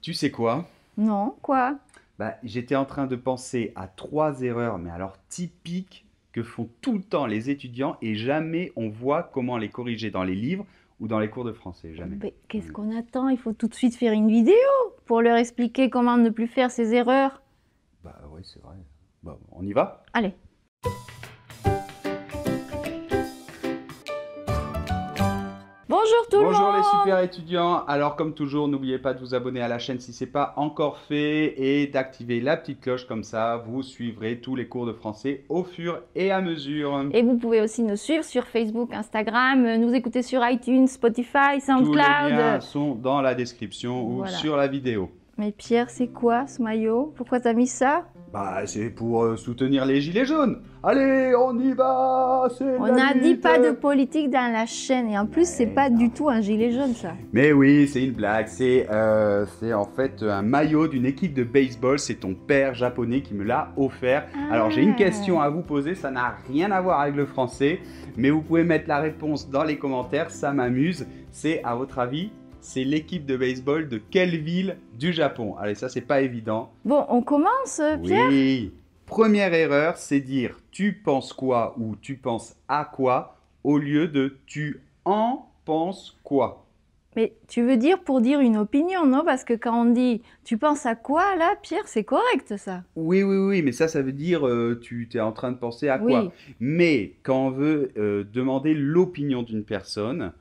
Tu sais quoi? Non, quoi? J'étais en train de penser à 3 erreurs, mais alors typiques, que font tout le temps les étudiants et jamais on voit comment les corriger dans les livres ou dans les cours de français, jamais. Mais qu'est-ce qu'on attend? Il faut tout de suite faire une vidéo pour leur expliquer comment ne plus faire ces erreurs. Bah oui, c'est vrai. Bon, on y va? Allez. Bonjour tout le Bonjour les monde! super étudiants. Alors comme toujours, n'oubliez pas de vous abonner à la chaîne si ce n'est pas encore fait et d'activer la petite cloche, comme ça vous suivrez tous les cours de français au fur et à mesure. Et vous pouvez aussi nous suivre sur Facebook, Instagram, nous écouter sur iTunes, Spotify, Tous SoundCloud. les liens sont dans la description ou Voilà. sur la vidéo. Mais Pierre, c'est quoi ce maillot? Pourquoi t'as mis ça? C'est pour soutenir les gilets jaunes. Allez, on y va, c'est On la n'a dit lutte. pas de politique dans la chaîne et en plus c'est pas du tout un gilet jaune ça. Mais oui, c'est une blague. C'est en fait un maillot d'une équipe de baseball. C'est ton père japonais qui me l'a offert. Alors j'ai une question à vous poser. Ça n'a rien à voir avec le français, mais vous pouvez mettre la réponse dans les commentaires. Ça m'amuse. C'est, à votre avis, c'est l'équipe de baseball de quelle ville du Japon? Allez, ça c'est pas évident. Bon, on commence Pierre? Oui. Première erreur, c'est dire tu penses quoi ou tu penses à quoi au lieu de tu en penses quoi. Mais tu veux dire pour dire une opinion, non? Parce que quand on dit tu penses à quoi là, Pierre, c'est correct ça. Oui, mais ça veut dire tu es en train de penser à quoi. Oui. Mais quand on veut demander l'opinion d'une personne,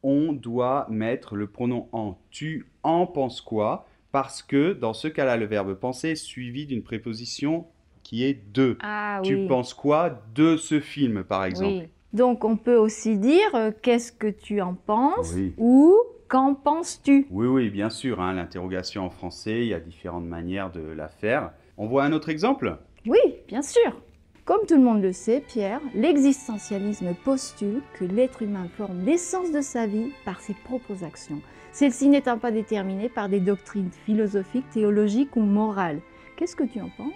on doit mettre le pronom en. Tu en penses quoi? Parce que dans ce cas-là, le verbe penser est suivi d'une préposition qui est de. Ah Tu oui. penses quoi de ce film, par exemple? Oui. Donc on peut aussi dire qu'est-ce que tu en penses Oui. ou qu'en penses-tu? Oui, bien sûr, hein, l'interrogation en français, il y a différentes manières de la faire. On voit un autre exemple? Oui, bien sûr. Comme tout le monde le sait, Pierre, l'existentialisme postule que l'être humain forme l'essence de sa vie par ses propres actions, celle-ci n'étant pas déterminée par des doctrines philosophiques, théologiques ou morales. Qu'est-ce que tu en penses?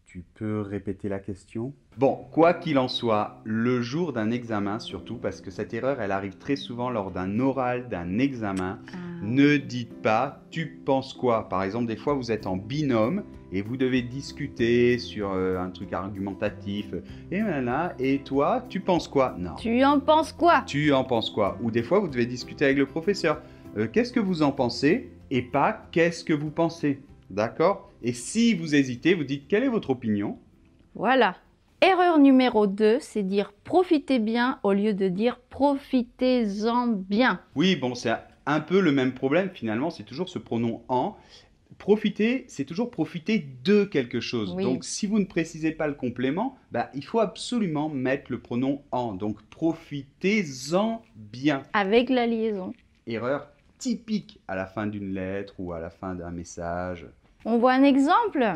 Tu peux répéter la question? Bon, quoi qu'il en soit, le jour d'un examen surtout, parce que cette erreur, elle arrive très souvent lors d'un oral, d'un examen, ne dites pas « tu penses quoi ?» Par exemple, des fois, vous êtes en binôme et vous devez discuter sur un truc argumentatif. Et toi, tu penses quoi? Non. Tu en penses quoi? Tu en penses quoi? Ou des fois, vous devez discuter avec le professeur. Qu'est-ce que vous en pensez? Et pas qu'est-ce que vous pensez? D'accord? Et si vous hésitez, vous dites quelle est votre opinion? Voilà. Erreur numéro 2, c'est dire profitez bien au lieu de dire profitez-en bien. Oui, bon, c'est un peu le même problème finalement, c'est toujours ce pronom en. Profiter, c'est toujours profiter de quelque chose. Oui. Donc, si vous ne précisez pas le complément, il faut absolument mettre le pronom en. Donc, profitez-en bien. Avec la liaison. Erreur typique à la fin d'une lettre ou à la fin d'un message. On voit un exemple?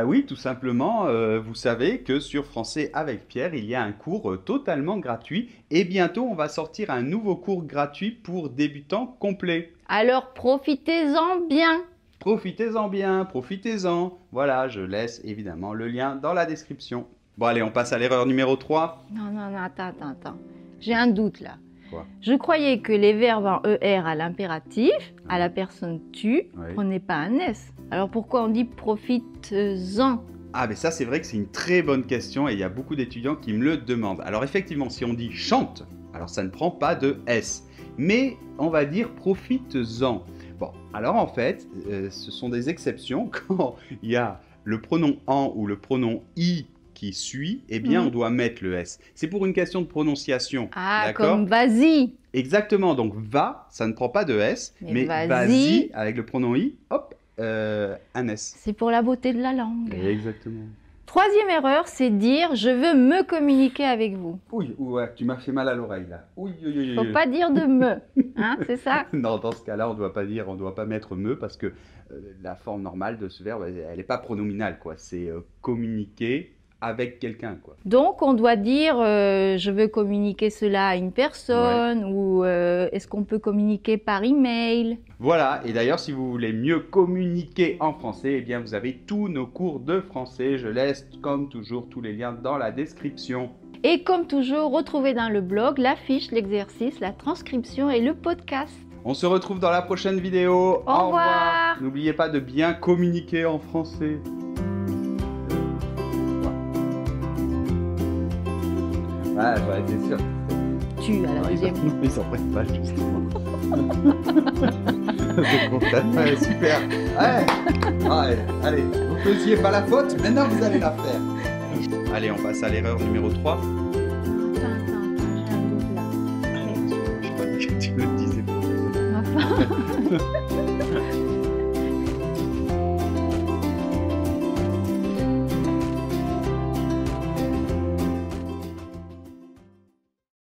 Oui, tout simplement, vous savez que sur Français avec Pierre, il y a un cours totalement gratuit et bientôt on va sortir un nouveau cours gratuit pour débutants complets. Alors profitez-en bien. Profitez-en bien, profitez-en. Voilà, je laisse évidemment le lien dans la description. Bon allez, on passe à l'erreur numéro 3. Non, attends. J'ai un doute là. Quoi? Je croyais que les verbes en ER à l'impératif, à la personne tu, Oui. prenaient pas un S. Alors pourquoi on dit profites-en? Mais ça c'est vrai que c'est une très bonne question et il y a beaucoup d'étudiants qui me le demandent. Alors effectivement, si on dit chante, alors ça ne prend pas de S. Mais on va dire profites-en. Bon, alors en fait, ce sont des exceptions. Quand il y a le pronom en ou le pronom i qui suit, eh bien on doit mettre le S. C'est pour une question de prononciation. Ah, d'accord? comme vas-y. Exactement, donc va, ça ne prend pas de S, mais vas-y, avec le pronom i, hop, un S. C'est pour la beauté de la langue. Exactement. Troisième erreur, c'est dire je veux me communiquer avec vous. Oui, ouais, tu m'as fait mal à l'oreille là. Faut pas dire de me, hein, c'est ça? Non, dans ce cas-là, on doit pas mettre me parce que la forme normale de ce verbe, elle n'est pas pronominale, quoi. C'est communiquer avec quelqu'un, quoi. Donc on doit dire je veux communiquer cela à une personne ou est-ce qu'on peut communiquer par email? Voilà, et d'ailleurs si vous voulez mieux communiquer en français, eh bien vous avez tous nos cours de français. Je laisse comme toujours tous les liens dans la description. Et comme toujours, retrouvez dans le blog la fiche, l'exercice, la transcription et le podcast. On se retrouve dans la prochaine vidéo. Au revoir. N'oubliez pas de bien communiquer en français. Ah, j'aurais été sûr. Tu à la deuxième. Ils s'en prennent pas, justement. C'est bon, ouais, super. Allez, vous faisiez pas la faute, maintenant vous allez la faire. Allez, on passe à l'erreur numéro 3. Attends, j'ai un doute là. Je crois que tu me le disais pas. Enfin.